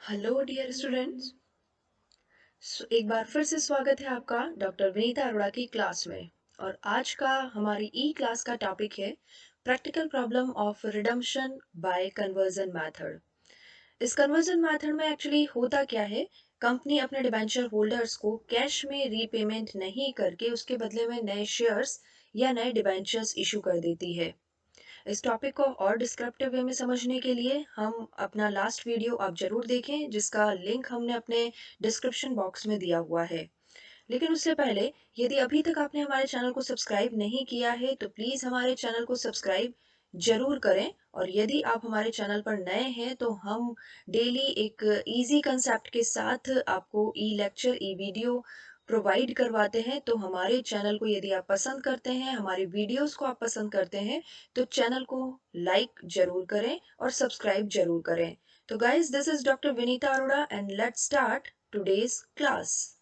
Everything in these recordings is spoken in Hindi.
Hello dear students. एक बार फिर से स्वागत है आपका डॉक्टर विनीता अरोड़ा की क्लास में। और आज का हमारी ई क्लास का टॉपिक है practical problem of redemption bye conversion method. इस कन्वर्जन मेथड में एक्चुअली होता क्या है, कंपनी अपने डिबेंचर होल्डर्स को कैश में रीपेमेंट नहीं करके उसके बदले में नए शेयर्स या नए डिबेंचर्स इशू कर देती है। इस टॉपिक को और डिस्क्रिप्टिव वे में समझने के लिए हम अपना लास्ट वीडियो आप जरूर देखें, जिसका लिंक हमने अपने डिस्क्रिप्शन बॉक्स में दिया हुआ है। लेकिन उससे पहले, यदि अभी तक आपने हमारे चैनल को सब्सक्राइब नहीं किया है तो प्लीज़ हमारे चैनल को सब्सक्राइब जरूर करें। और यदि आप हमारे चैनल पर नए हैं तो हम डेली एक इजी कंसेप्ट के साथ आपको ई लेक्चर ई वीडियो प्रोवाइड करवाते हैं। तो हमारे चैनल को यदि आप पसंद करते हैं, हमारे वीडियोस को आप पसंद करते हैं, तो चैनल को लाइक जरूर करें और सब्सक्राइब जरूर करें। तो guys, this is doctor Vinita Arora and let's start today's class.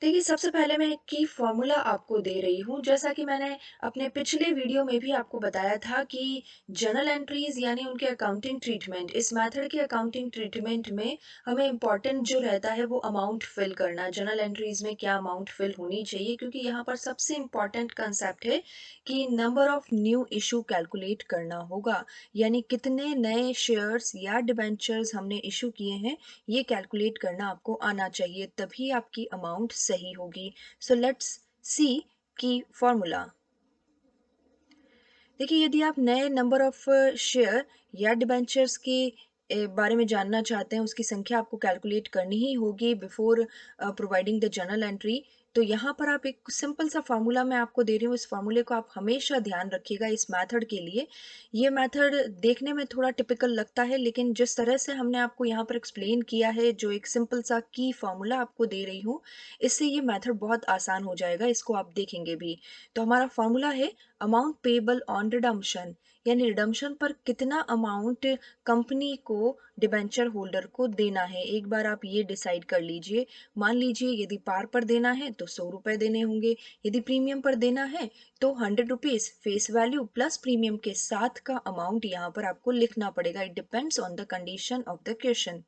देखिए, सबसे पहले मैं एक की फॉर्मूला आपको दे रही हूँ। जैसा कि मैंने अपने पिछले वीडियो में भी आपको बताया था कि जर्नल एंट्रीज यानी उनके अकाउंटिंग ट्रीटमेंट, इस मेथड के अकाउंटिंग ट्रीटमेंट में हमें इम्पॉर्टेंट जो रहता है वो अमाउंट फिल करना। जर्नल एंट्रीज में क्या अमाउंट फिल होनी चाहिए, क्योंकि यहाँ पर सबसे इम्पॉर्टेंट कंसेप्ट है कि number of new issue calculate करना होगा। यानी कितने नए शेयर्स या डिबेंचर्स हमने इशू किए हैं, ये कैलकुलेट करना आपको आना चाहिए, तभी आपकी अमाउंट सही होगी। सो लेट्स सी की फॉर्मूला। देखिए, यदि आप नए नंबर ऑफ शेयर या डिबेंचर्स के बारे में जानना चाहते हैं, उसकी संख्या आपको कैलकुलेट करनी ही होगी before providing the journal entry. तो यहाँ पर आप एक सिंपल सा फार्मूला मैं आपको दे रही हूँ। इस फार्मूले को आप हमेशा ध्यान रखिएगा इस मेथड के लिए। ये मेथड देखने में थोड़ा टिपिकल लगता है, लेकिन जिस तरह से हमने आपको यहाँ पर एक्सप्लेन किया है, जो एक सिंपल सा की फॉर्मूला आपको दे रही हूँ, इससे ये मेथड बहुत आसान हो जाएगा। इसको आप देखेंगे भी। तो हमारा फॉर्मूला है अमाउंट पेबल ऑन रिडम्पशन, यानी रिडम्पशन पर कितना अमाउंट कंपनी को डिबेंचर होल्डर को देना है। एक बार आप ये डिसाइड कर लीजिए। मान लीजिए यदि पार पर देना है तो 100 रुपये देने होंगे, यदि प्रीमियम पर देना है तो 100 rupees face value plus premium के साथ का अमाउंट यहाँ पर आपको लिखना पड़ेगा। It depends on the condition of the question.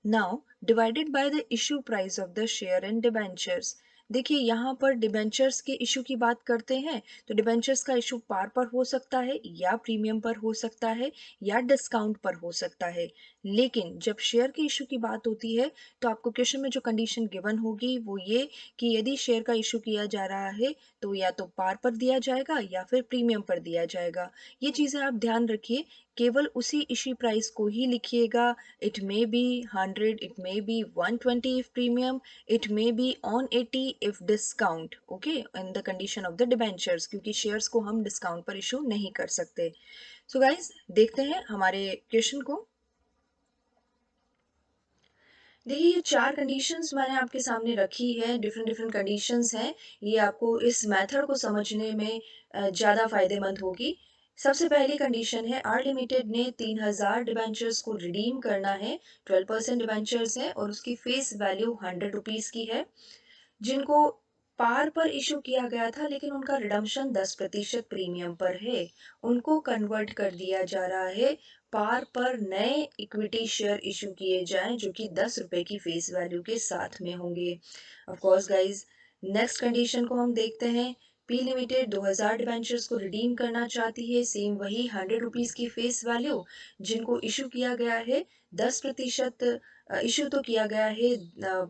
Now divided by the issue price of the share and debentures. देखिए, यहाँ पर डिबेंचर्स के इशू की बात करते हैं, तो डिबेंचर्स का इशू पार पर हो सकता है या प्रीमियम पर हो सकता है या डिस्काउंट पर हो सकता है। लेकिन जब शेयर के इशू की बात होती है तो आपको क्वेश्चन में जो कंडीशन गिवन होगी वो ये कि यदि शेयर का इशू किया जा रहा है तो या तो पार पर दिया जाएगा या फिर प्रीमियम पर दिया जाएगा। ये चीज़ें आप ध्यान रखिए। केवल उसी इशू प्राइस को ही लिखिएगा। It may be 100, it may be 120 if premium, it may be on 80 if discount, okay, in the condition of the debentures, क्योंकि शेयर्स को हम डिस्काउंट पर इशू नहीं कर सकते। सो गाइज, देखते हैं हमारे क्वेश्चन को। देखिए, ये चार कंडीशंस मैंने आपके सामने रखी है। डिफरेंट डिफरेंट कंडीशंस हैं। ये आपको इस मेथड को समझने में ज़्यादा फायदेमंद होगी। सबसे पहली कंडीशन है, आर लिमिटेड ने 3000 डिबेंचर्स को रिडीम करना है। 12% डिबेंचर्स हैं और उसकी फेस वैल्यू 100 रुपीज़ की है, जिनको पार पर इशू किया गया था, लेकिन उनका रिडम्पशन 10% प्रीमियम पर है। उनको कन्वर्ट कर दिया जा रहा है, पार पर नए इक्विटी शेयर इशू किए जाएं जो कि 10 रुपए की फेस वैल्यू के साथ में होंगे। Of course guys, next condition को हम देखते हैं। पी लिमिटेड 2000 डिबेंचर्स को रिडीम करना चाहती है, सेम वही 100 रुपीज़ की फेस वैल्यू, जिनको इशू किया गया है 10%। इशू तो किया गया है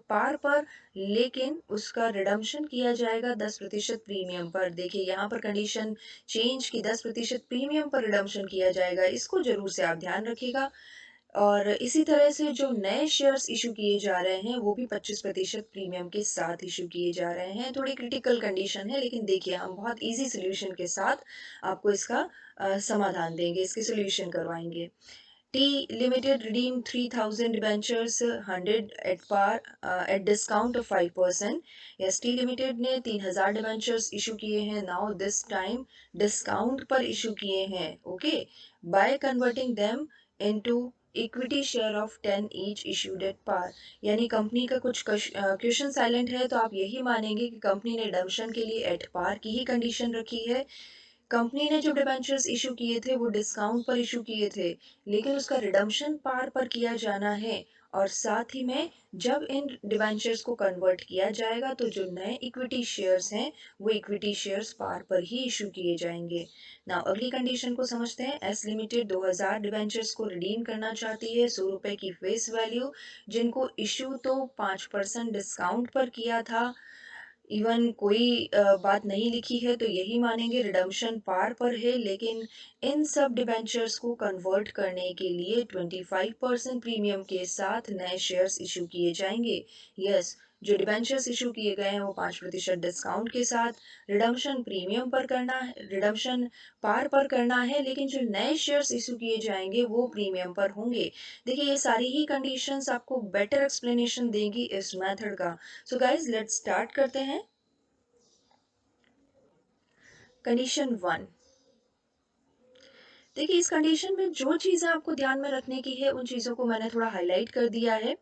पार पर, लेकिन उसका रिडम्पशन किया जाएगा 10% प्रीमियम पर। देखिए, यहाँ पर कंडीशन चेंज की 10% प्रीमियम पर रिडम्पशन किया जाएगा, इसको जरूर से आप ध्यान रखिएगा। और इसी तरह से जो नए शेयर्स इशू किए जा रहे हैं वो भी 25% प्रीमियम के साथ इशू किए जा रहे हैं। थोड़ी क्रिटिकल कंडीशन है, लेकिन देखिए, हम बहुत इजी सोल्यूशन के साथ आपको इसका समाधान देंगे, इसके सोल्यूशन करवाएंगे। T Limited redeemed 3000 debentures 100 at par at discount of 5%. Yes, T Limited ने 3000 debentures issue किए हैं, now this time discount पर issue किए हैं, okay, by converting them into equity share of 10 each issued at par. यानी कंपनी का कुछ क्वेश्चन साइलेंट है, तो आप यही मानेंगे कि कंपनी ने रिडम्पशन के लिए एट पार की ही कंडीशन रखी है। कंपनी ने जो डिबेंचर्स इशू किए थे वो डिस्काउंट पर इशू किए थे, लेकिन उसका रिडम्पशन पार पर किया जाना है। और साथ ही में जब इन डिबेंचर्स को कन्वर्ट किया जाएगा तो जो नए इक्विटी शेयर्स हैं वो इक्विटी शेयर्स पार पर ही इशू किए जाएंगे। नाउ अगली कंडीशन को समझते हैं। एस लिमिटेड 2000 डिबेंचर्स को रिडीम करना चाहती है, 100 रुपए की फेस वैल्यू, जिनको इशू तो 5% डिस्काउंट पर किया था। इवन कोई बात नहीं लिखी है तो यही मानेंगे रिडम्पशन पार पर है, लेकिन इन सब डिबेंचर्स को कन्वर्ट करने के लिए 25% प्रीमियम के साथ नए शेयर्स इशू किए जाएंगे। यस, जो डिबेंचर्स इशू किए गए हैं वो 5% डिस्काउंट के साथ रिडम्पशन प्रीमियम पर करना है, रिडम्पशन पार पर करना है, लेकिन जो नए शेयर्स इशू किए जाएंगे वो प्रीमियम पर होंगे। देखिए ये सारी ही कंडीशंस आपको बेटर एक्सप्लेनेशन देंगी इस मेथड का। सो गाइज लेट्स स्टार्ट करते हैं। कंडीशन 1। देखिए इस कंडीशन में जो चीज़ें आपको ध्यान में रखने की है उन चीज़ों को मैंने थोड़ा हाईलाइट कर दिया है।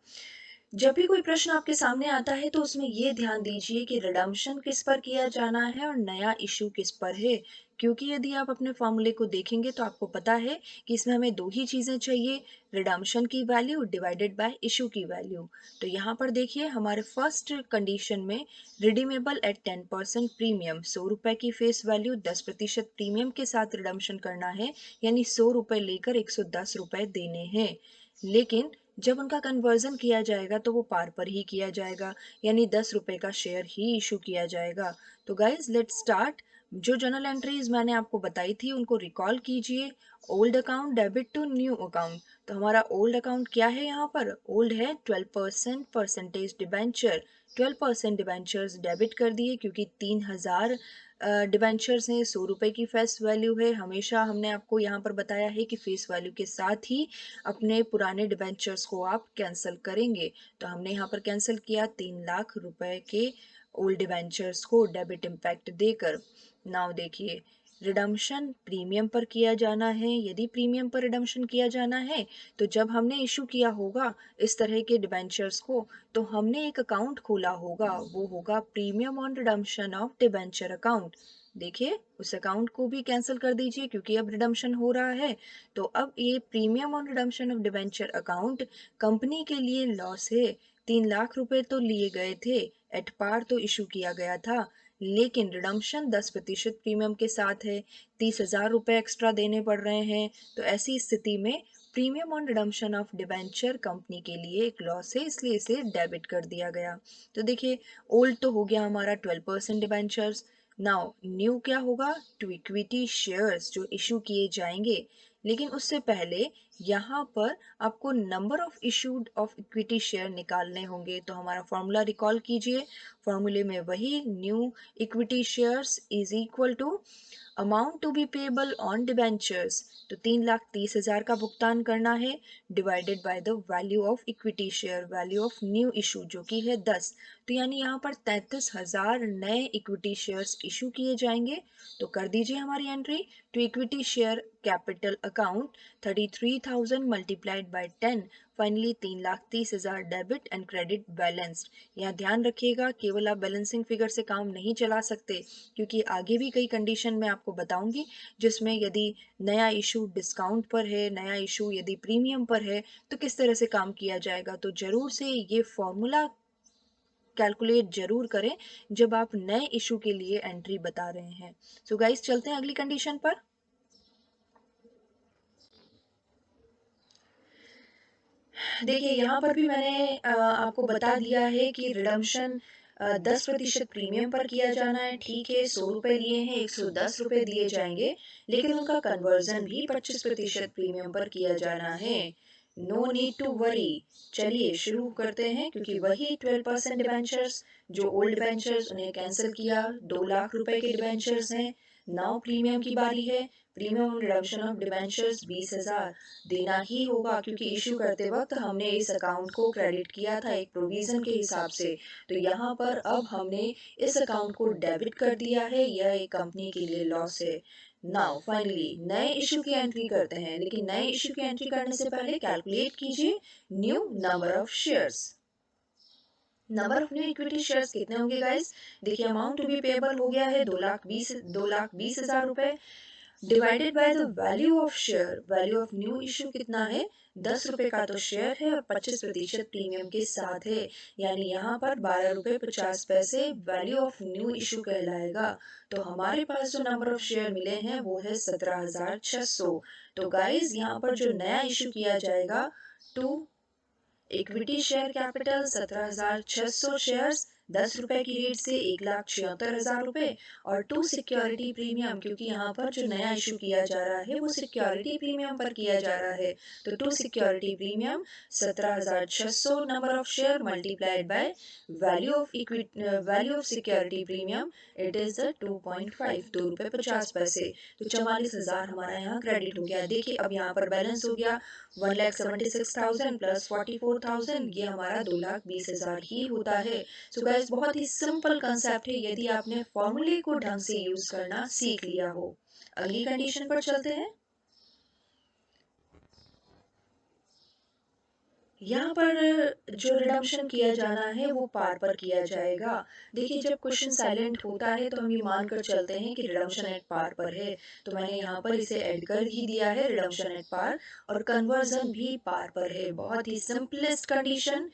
जब भी कोई प्रश्न आपके सामने आता है तो उसमें ये ध्यान दीजिए कि रिडम्पशन किस पर किया जाना है और नया इशू किस पर है। क्योंकि यदि आप अपने फॉर्मूले को देखेंगे तो आपको पता है कि इसमें हमें दो ही चीज़ें चाहिए, रिडम्पशन की वैल्यू डिवाइडेड बाय इशू की वैल्यू। तो यहाँ पर देखिए हमारे फर्स्ट कंडीशन में रिडीमेबल एट 10% प्रीमियम, 100 रुपए की फेस वैल्यू 10% प्रीमियम के साथ रिडम्पशन करना है, यानी 100 रुपए लेकर 110 रुपए देने हैं। लेकिन जब उनका कन्वर्जन किया जाएगा तो वो पार पर ही किया जाएगा, यानी 10 रुपए का शेयर ही इशू किया जाएगा। तो गाइज लेट्स स्टार्ट। जो जर्नल एंट्रीज मैंने आपको बताई थी उनको रिकॉल कीजिए। Old account debit to new account, तो हमारा ओल्ड अकाउंट क्या है यहाँ पर? ओल्ड है 12% परसेंटेज डिबेंचर। 12% डिबेंचर्स डेबिट कर दिए क्योंकि 3000 डिबेंचर्स हैं, 100 रुपए की फेस वैल्यू है। हमेशा हमने आपको यहाँ पर बताया है कि फेस वैल्यू के साथ ही अपने पुराने डिबेंचर्स को आप कैंसिल करेंगे। तो हमने यहाँ पर कैंसिल किया 3 लाख रुपए के ओल्ड डिबेंचर्स को डेबिट इम्पैक्ट देकर। नाउ देखिए रिडम्पशन प्रीमियम पर किया जाना है। यदि प्रीमियम पर रिडम्पशन किया जाना है तो जब हमने इशू किया होगा इस तरह के डिबेंचर्स को तो हमने एक अकाउंट खोला होगा, वो होगा premium on redemption of debenture account. देखिए उस अकाउंट को भी कैंसिल कर दीजिए क्योंकि अब रिडम्पशन हो रहा है। तो अब ये premium on redemption of debenture account company के लिए लॉस है। 3 लाख रुपए तो लिए गए थे, एट पार तो इशू किया गया था, लेकिन रिडम्पशन 10% प्रीमियम के साथ है, 30,000 रुपये एक्स्ट्रा देने पड़ रहे हैं। तो ऐसी स्थिति में premium on redemption of debenture company के लिए एक लॉस है, इसलिए इसे डेबिट कर दिया गया। तो देखिए ओल्ड तो हो गया हमारा 12% डिबेंचर्स। नाउ न्यू क्या होगा? टू इक्विटी शेयर्स जो इशू किए जाएंगे। लेकिन उससे पहले यहाँ पर आपको number of issued of equity share निकालने होंगे। तो हमारा फॉर्मूला रिकॉल कीजिए। फॉर्मूले में वही new equity shares is equal to amount to be payable on debentures, तो 3,30,000 का भुगतान करना है, divided by the value of equity share, value of new issue जो कि है 10। तो यानी यहाँ पर 33,000 नए इक्विटी शेयर्स इशू किए जाएंगे। तो कर दीजिए हमारी entry to equity share capital account 33,000 multiplied by 10, finally 3,30,000 debit and credit balanced. यहाँ ध्यान रखिएगा केवल आप बैलेंसिंग फिगर से काम नहीं चला सकते, क्योंकि आगे भी कई कंडीशन मैं आपको बताऊंगी जिसमें यदि नया इशू डिस्काउंट पर है, नया इशू यदि प्रीमियम पर है तो किस तरह से काम किया जाएगा। तो जरूर से ये फॉर्मूला कैलकुलेट जरूर करें जब आप नए इशू के लिए एंट्री बता रहे हैं। सो गाइस चलते हैं अगली कंडीशन पर। देखिए यहाँ पर भी मैंने आपको बता दिया है कि रिडम्पशन 10% प्रीमियम पर किया जाना है। ठीक है, 100 रुपए लिए हैं, 110 रुपए दिए जाएंगे, लेकिन उनका कन्वर्जन भी 25% प्रीमियम पर किया जाना है। No need to worry. चलिए शुरू करते हैं, क्योंकि वही 12% डिबेंचर्स जो ओल्ड डिबेंचर्स उन्हें कैंसिल किया, 2 लाख रुपए के डिबेंचर्स हैं। नाउ प्रीमियम की बारी है। प्रीमियम रिडम्पशन ऑफ डिबेंचर्स 20,000 देना ही होगा, क्योंकि इशू करते वक्त हमने इस अकाउंट को क्रेडिट किया था एक प्रोविजन के हिसाब से। तो यहाँ पर अब हमने इस अकाउंट को डेबिट कर दिया है, यह एक कंपनी के लिए लॉस है। नाउ फाइनली नए इशू की एंट्री करते हैं, लेकिन नए इशू की एंट्री करने से पहले कैलकुलेट कीजिए new number of shares. Number of new equity shares कितने होंगे गाइस? देखिए अमाउंट टू बी पेएबल हो गया है 2,20,000 रुपए divided by the value of share. Value of new issue कितना है? 10 रुपए का तो शेयर है और 25% प्रीमियम के साथ है, यानी यहाँ पर 12 रुपए 50 पैसे वैल्यू ऑफ न्यू इशू कहलाएगा। तो हमारे पास जो नंबर ऑफ शेयर मिले हैं वो है 17,600। तो गाइज यहाँ पर जो नया इशू किया जाएगा to equity share capital 17,600 shares 10 रुपए की रेट से 1,76,000 रुपए और टू सिक्योरिटी प्रीमियम, क्योंकि यहाँ पर जो नया इशू किया जा रहा है वो सिक्योरिटी प्रीमियम पर किया जा रहा है। तो to security premium 17,600 number of share multiplied by value of security premium it is 2.5 2 रुपए 50 पैसे। तो 44,000 हमारा यहाँ क्रेडिट हो गया। देखिए अब यहाँ पर बैलेंस हो गया 1,76,000 प्लस 44,000, ये हमारा 2,20,000 ही होता है। सो गाइस बहुत ही सिंपल कंसेप्ट है यदि आपने फॉर्मूले को ढंग से यूज करना सीख लिया हो। अगली कंडीशन पर चलते हैं। यहाँ पर जो रिडम्पशन किया जाना है वो पार पर किया जाएगा। देखिए जब क्वेश्चन साइलेंट होता है तो हम ये मानकर चलते हैं कि रिडम्पशन एट पार पर है, तो मैंने यहाँ पर इसे ऐड कर ही दिया है रिडम्पशन एट पार, और कन्वर्जन भी पार पर है। बहुत ही simplest condition,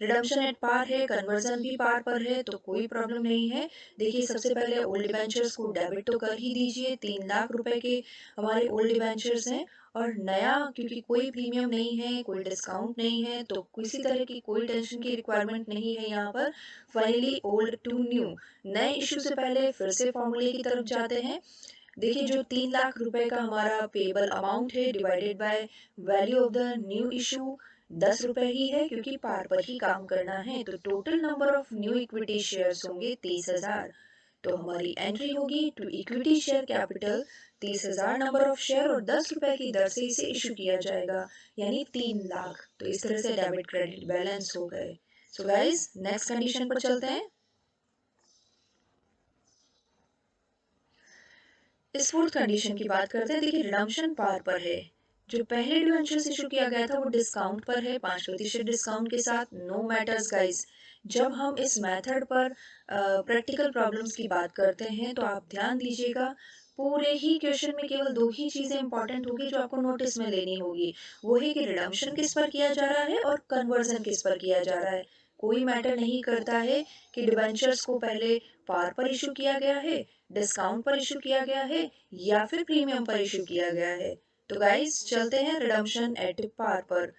redemption at par है, कन्वर्जन भी पार पर है, तो कोई प्रॉब्लम नहीं है। देखिए सबसे पहले ओल्ड डिबेंचर्स को डेबिट तो कर ही दीजिए, 3 लाख रुपए के हमारे ओल्ड डिबेंचर्स हैं, और नया क्योंकि कोई प्रीमियम नहीं है, कोई डिस्काउंट नहीं है, तो किसी तरह की कोई टेंशन की रिक्वायरमेंट नहीं है यहाँ पर। फाइनली ओल्ड टू न्यू, नए इशू से पहले फिर से फॉर्मूले की तरफ जाते हैं। देखिए जो 3 लाख रुपए का हमारा पेबल अमाउंट है divided bye value of the new issue 10 रुपए ही है, क्योंकि पार पर ही काम करना है। तो total number of new equity shares होंगे 30,000। तो हमारी एंट्री होगी to equity share capital 30,000 number of share और 10 रुपए की दर से इसे इशू किया जाएगा, यानी 3 लाख। तो इस तरह से डेबिट क्रेडिट बैलेंस हो गए। सो गाइस नेक्स्ट कंडीशन पर चलते हैं। इस फोर्थ कंडीशन की बात करते हैं। देखिए रिडम्पशन पार पर है, जो पहले डिवेंचर्स इशू किया गया था वो डिस्काउंट पर है, 5% डिस्काउंट के साथ। नो मैटर्स गाइस, जब हम इस मेथड पर प्रैक्टिकल प्रॉब्लम्स की बात करते हैं तो आप ध्यान दीजिएगा, पूरे ही क्वेश्चन में केवल दो ही चीजें इंपॉर्टेंट होगी जो आपको नोटिस में लेनी होगी, वो है कि रिडम्पशन किस पर किया जा रहा है और कन्वर्जन किस पर किया जा रहा है। कोई मैटर नहीं करता है कि डिबेंचर्स को पहले पार पर इशू किया गया है, डिस्काउंट पर इशू किया गया है, या फिर प्रीमियम पर इशू किया गया है। तो गाइस चलते हैं रिडम्पशन एट पार पर।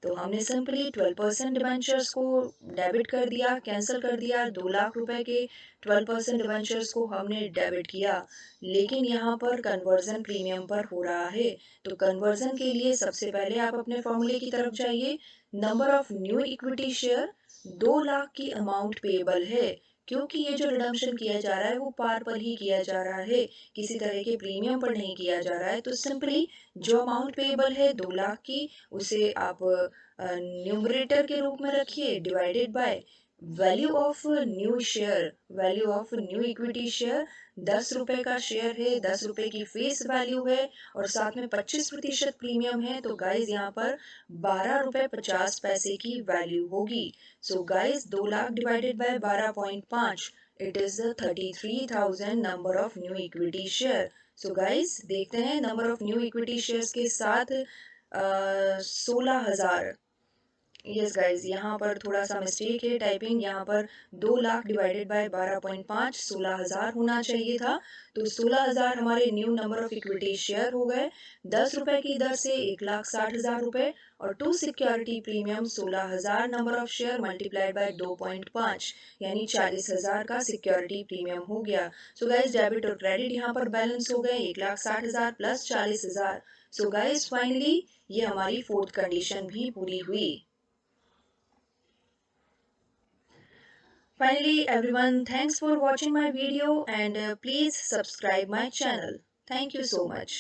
तो हमने सिंपली 12% डिबेंचर्स को डेबिट कर दिया, कैंसिल कर दिया। 2 लाख रुपए के 12% डिबेंचर्स को हमने डेबिट किया, लेकिन यहाँ पर कन्वर्जन प्रीमियम पर हो रहा है। तो कन्वर्जन के लिए सबसे पहले आप अपने फॉर्मूले की तरफ जाइए। Number of new equity share 2 lakh की अमाउंट पेएबल है, क्योंकि ये जो रिडम्पशन किया जा रहा है वो पार पर ही किया जा रहा है, किसी तरह के प्रीमियम पर नहीं किया जा रहा है। तो सिंपली जो अमाउंट पेएबल है 2 लाख की, उसे आप न्यूमरेटर के रूप में रखिए divided by value of new share, value of new equity share. 10 रुपए का शेयर है, 10 रुपए की फेस वैल्यू है और साथ में 25% प्रीमियम है। तो गाइज यहाँ पर 12 रुपए 50 पैसे की वैल्यू होगी। So guys 2 lakh divided by 12.5, it is 33,000 number of new equity share. So guys देखते हैं number of new equity shares के साथ 16,000। यस गाइज यहाँ पर थोड़ा सा मिस्टेक है टाइपिंग, यहाँ पर 2 लाख डिवाइडेड बाय 12.5 16,000 होना चाहिए था। तो 16,000 हमारे new number of equity share हो गए 10 रुपए की दर से 1,60,000 रुपए, और to security premium 16,000 number of share multiplied by 2.5, यानी 40,000 का सिक्योरिटी प्रीमियम हो गया। सो गाइज डेबिट और क्रेडिट यहाँ पर बैलेंस हो गए 1,60,000 प्लस 40,000। सो गाइज फाइनली ये हमारी फोर्थ कंडीशन भी पूरी हुई। Finally, everyone, thanks for watching my video and please subscribe my channel. Thank you so much.